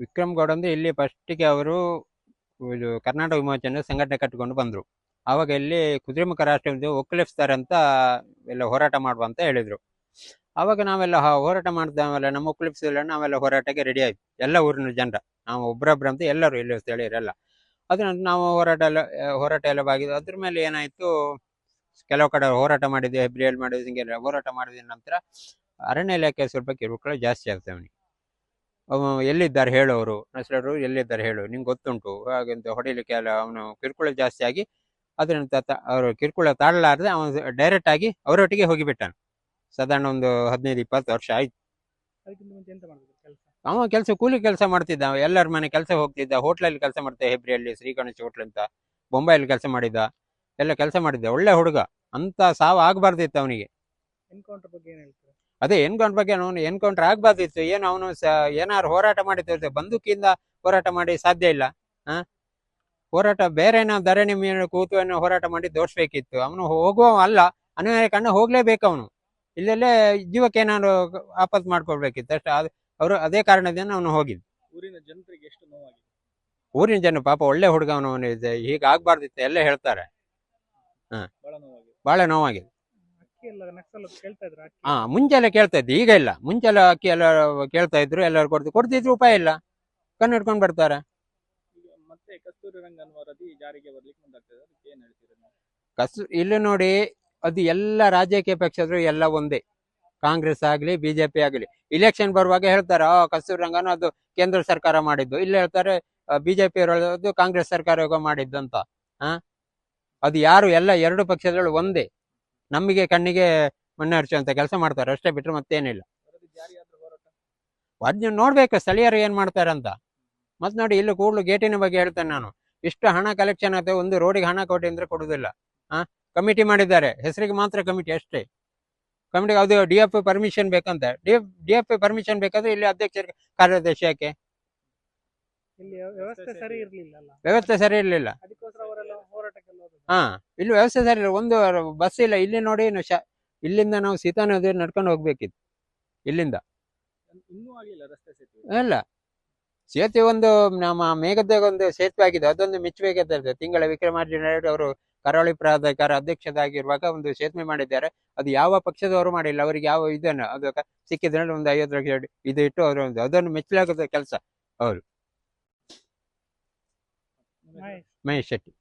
ವಿಕ್ರಮ್ ಗೌಡ ಅಂದ್ರೆ ಇಲ್ಲಿ ಫಸ್ಟಿಗೆ ಅವರು ಇದು ಕರ್ನಾಟಕ ವಿಮೋಚನೆ ಸಂಘಟನೆ ಕಟ್ಟಿಕೊಂಡು ಬಂದರು. ಆವಾಗ ಇಲ್ಲಿ ಕುದುರೆಮುಖ ರಾಷ್ಟ್ರ ಒಕ್ಕಲಿಸ್ತಾರೆ ಅಂತ ಎಲ್ಲ ಹೋರಾಟ ಮಾಡುವ ಅಂತ ಹೇಳಿದರು. ಆವಾಗ ನಾವೆಲ್ಲ ಹೋರಾಟ ಮಾಡಿದಮೇಲೆ ನಮ್ಮ ಒಕ್ಕಲಿಸಿಲ್ಲ, ನಾವೆಲ್ಲ ಹೋರಾಟಕ್ಕೆ ರೆಡಿ ಆಯ್ತು, ಎಲ್ಲ ಊರಿನ ಜನರ, ನಾವು ಒಬ್ಬರೊಬ್ಬರು ಅಂತ ಎಲ್ಲರೂ ಇಲ್ಲಿ ಸ್ಥಳೀಯರೆಲ್ಲ. ಅದ್ರ ನಾವು ಹೋರಾಟ ಎಲ್ಲ ಬಾಗಿದೆ. ಅದ್ರ ಮೇಲೆ ಏನಾಯಿತು, ಕೆಲವು ಕಡೆ ಹೋರಾಟ ಮಾಡಿದ್ವಿ, ಹೆಬ್ರಿಯಲ್ಲಿ ಮಾಡಿದ್ವಿ, ಹಿಂಗೆಲ್ಲ ಹೋರಾಟ ಮಾಡಿದ ನಂತರ ಅರಣ್ಯ ಇಲಾಖೆ ಸ್ವಲ್ಪ ಕಿರುಕುಳ ಜಾಸ್ತಿ ಆಗ್ತವೆ ಅವನಿಗೆ. ಎಲ್ಲಿದ್ದಾರೆ ಹೇಳೋರು, ನಸರರು ಎಲ್ಲಿದ್ದಾರೆ ಹೇಳು, ನಿಂಗೆ ಗೊತ್ತುಂಟು ಹಾಗೆಂತ ಹೊಡಿಲಿಕ್ಕೆ ಎಲ್ಲ ಅವನು ಕಿರುಕುಳ ಜಾಸ್ತಿ ಆಗಿ ಅದರಿಂದ ಅವರು ಕಿರುಕುಳ ತಾಳಲಾರದೆ ಅವನು ಡೈರೆಕ್ಟ್ ಆಗಿ ಅವರೊಟ್ಟಿಗೆ ಹೋಗಿಬಿಟ್ಟಾನು. ಸಾಧಾರಣ ಒಂದು 15-20 ವರ್ಷ ಆಯ್ತು. ಅವ ಕೆಲಸ ಕೂಲಿ ಕೆಲಸ ಮಾಡ್ತಿದ್ದ, ಎಲ್ಲರ ಮನೆ ಕೆಲಸ ಹೋಗ್ತಿದ್ದ, ಹೋಟ್ಲಲ್ಲಿ ಕೆಲಸ ಮಾಡ್ತಿದ್ದ, ಹೆಬ್ರಿಯಲ್ಲಿ ಶ್ರೀ ಗಣೇಶ್ ಹೋಟ್ಲ್ ಅಂತ ಬೊಂಬೈಯಲ್ಲಿ ಕೆಲಸ ಮಾಡಿದ್ದ, ಎಲ್ಲ ಕೆಲಸ ಮಾಡಿದ್ದ, ಒಳ್ಳೆ ಹುಡುಗ. ಅಂತ ಸಾವು ಆಗ್ಬಾರ್ದಿತ್ತು ಅವನಿಗೆ. ಎನ್ಕೌಂಟರ್ ಬಗ್ಗೆ ಏನ್ ಹೇಳ್ತಾರೆ? ಅದೇ ಎನ್ಕೌಂಟರ್ ಬಗ್ಗೆ, ಅವನು ಎನ್ಕೌಂಟರ್ ಆಗ್ಬಾರ್ದಿತ್ತು. ಏನು ಅವನು ಏನಾದ್ರು ಹೋರಾಟ ಮಾಡಿದ್ದು ಬಂದೂಕಿಂದ ಹೋರಾಟ ಮಾಡಿ ಸಾಧ್ಯ ಇಲ್ಲ. ಹೋರಾಟ ಬೇರೆ ನಾವು ಧರಣಿ ಮೇಲೆ ಕೂತು ಹೋರಾಟ ಮಾಡಿ ತೋರಿಸ್ಬೇಕಿತ್ತು. ಅವನು ಹೋಗುವ ಅಲ್ಲ, ಅನಿವಾರ್ಯ ಕಣ್ಣು ಹೋಗ್ಲೇಬೇಕು ಅವನು. ಇಲ್ಲೆಲ್ಲೇ ಜೀವಕ್ಕೆ ಏನಾದ್ರು ಆಪತ್ತು ಮಾಡ್ಕೊಳ್ಬೇಕಿತ್ತು ಅಷ್ಟೇ. ಅವರು ಅದೇ ಕಾರಣದಿಂದ ಅವನು ಹೋಗಿದ್ದು. ಊರಿನ ಜನರಿಗೆ ಎಷ್ಟು ನೋವಾಗಿದೆ? ಊರಿನ ಜನ ಪಾಪ ಒಳ್ಳೆ ಹುಡುಗ ಅವನು, ಹೀಗೆ ಆಗ್ಬಾರ್ದಿತ್ತು ಎಲ್ಲ ಹೇಳ್ತಾರೆ. ಬಹಳ ನೋವಾಗಿದೆ. ಮುಂಚೆಲ್ಲ ಕೇಳ್ತಾ ಇದ್ದೆ, ಈಗ ಇಲ್ಲ. ಮುಂಚೆಲ್ಲ ಅಕ್ಕಿ ಎಲ್ಲ ಕೇಳ್ತಾ ಇದ್ರು, ಎಲ್ಲರೂ ಕೊಡ್ತಿದ್ರು, ಉಪಾಯ ಇಲ್ಲ, ಕಣ್ಣು ಹಿಡ್ಕೊಂಡು ಬರ್ತಾರೆ. ಮತ್ತೆ ಕಸ್ತೂರಿ ರಂಗನ್ ವರದಿ ಜಾರಿಗೆ ಬರ್ಲಿಕ್ಕೆ ಮುಂದಾಗ್ತದೆ, ಅದಕ್ಕೆ ಏನ್ ಹೇಳ್ತೀರಿ? ಇಲ್ಲಿ ನೋಡಿ, ಅದು ಎಲ್ಲ ರಾಜಕೀಯ ಪಕ್ಷದ್ರು ಎಲ್ಲ ಒಂದೇ, ಕಾಂಗ್ರೆಸ್ ಆಗ್ಲಿ ಬಿಜೆಪಿ ಆಗ್ಲಿ. ಇಲೆಕ್ಷನ್ ಬರುವಾಗ ಹೇಳ್ತಾರೆ ಕಸ್ತೂರಿ ರಂಗನ್ ಅದು ಕೇಂದ್ರ ಸರ್ಕಾರ ಮಾಡಿದ್ದು, ಇಲ್ಲಿ ಹೇಳ್ತಾರೆ ಬಿಜೆಪಿ ಅವರದ್ದು ಕಾಂಗ್ರೆಸ್ ಸರ್ಕಾರ ಮಾಡಿದ್ದು ಅಂತ. ಅದು ಯಾರು ಎಲ್ಲ ಎರಡು ಪಕ್ಷಗಳು ಒಂದೇ, ನಮಗೆ ಕಣ್ಣಿಗೆ ಮಣ್ಣು ಹರಿಸುವಂತ ಕೆಲಸ ಮಾಡ್ತಾರೆ ಅಷ್ಟೇ, ಬಿಟ್ಟರೆ ಮತ್ತೇನಿಲ್ಲ. ಅದ್ನ ನೋಡ್ಬೇಕು ಸ್ಥಳೀಯರು ಏನ್ ಮಾಡ್ತಾರಂತ. ಮತ್ತೆ ನೋಡಿ, ಇಲ್ಲಿ ಕೂಡಲು ಗೇಟಿನ ಬಗ್ಗೆ ಹೇಳ್ತೇನೆ ನಾನು. ಇಷ್ಟು ಹಣ ಕಲೆಕ್ಷನ್ ಆಗುತ್ತೆ, ಒಂದು ರೋಡಿಗೆ ಹಣ ಕೊಟ್ಟಿ ಅಂದ್ರೆ ಕೊಡುದಿಲ್ಲ. ಕಮಿಟಿ ಮಾಡಿದ್ದಾರೆ, ಹೆಸರಿಗೆ ಮಾತ್ರ ಕಮಿಟಿ ಅಷ್ಟೇ. ಕಮಿಟಿಗೆ ಅದು DF ಪರ್ಮಿಷನ್ ಬೇಕಂತ. DF ಪರ್ಮಿಷನ್ ಬೇಕಾದ್ರೆ ಇಲ್ಲಿ ಅಧ್ಯಕ್ಷರ ಕಾರ್ಯದರ್ಶಿ ಯಾಕೆ? ವ್ಯವಸ್ಥೆ ಸರಿ ಇರ್ಲಿಲ್ಲ. ವ್ಯವಸ್ಥೆ ಸರಿ ಇರ್ಲಿಲ್ಲ. ಇಲ್ಲಿ ವ್ಯವಸ್ಥೆ ಸರಿ ಇಲ್ಲ. ಒಂದು ಬಸ್ ಇಲ್ಲ ಇಲ್ಲಿ ನೋಡಿ. ಇಲ್ಲಿಂದ ನಾವು ಸೀತಾ ನದಿ ನಡ್ಕೊಂಡು ಹೋಗ್ಬೇಕಿತ್ತು ಇಲ್ಲಿಂದ. ಇಲ್ಲ, ಸೇತುವೆ ಒಂದು ನಮ್ಮ ಮೇಘದಾಗ ಒಂದು ಸೇತುವೆ ಆಗಿದೆ, ಅದೊಂದು ಮೆಚ್ಚಬೇಕಾಗ್ತದೆ. ತಿಂಗಳ ವಿಕ್ರಮಾರ್ಜುನ ರೆಡ್ಡಿ ಅವರು ಕರಾವಳಿ ಪ್ರಾಧಿಕಾರ ಅಧ್ಯಕ್ಷರಾಗಿರುವಾಗ ಒಂದು ಸೇತುವೆ ಮಾಡಿದ್ದಾರೆ. ಅದು ಯಾವ ಪಕ್ಷದವರು ಮಾಡಿಲ್ಲ, ಅವರಿಗೆ ಯಾವ ಇದನ್ನು ಅದು ಸಿಕ್ಕಿದ್ರೆ ಒಂದು 50 ಲಕ್ಷ ಇದು ಇಟ್ಟು ಅವರು ಅದನ್ನು ಮೆಚ್ಚಲಾಗದ ಕೆಲಸ ಅವರು. ಮಹೇಶ್ ಶೆಟ್ಟಿ.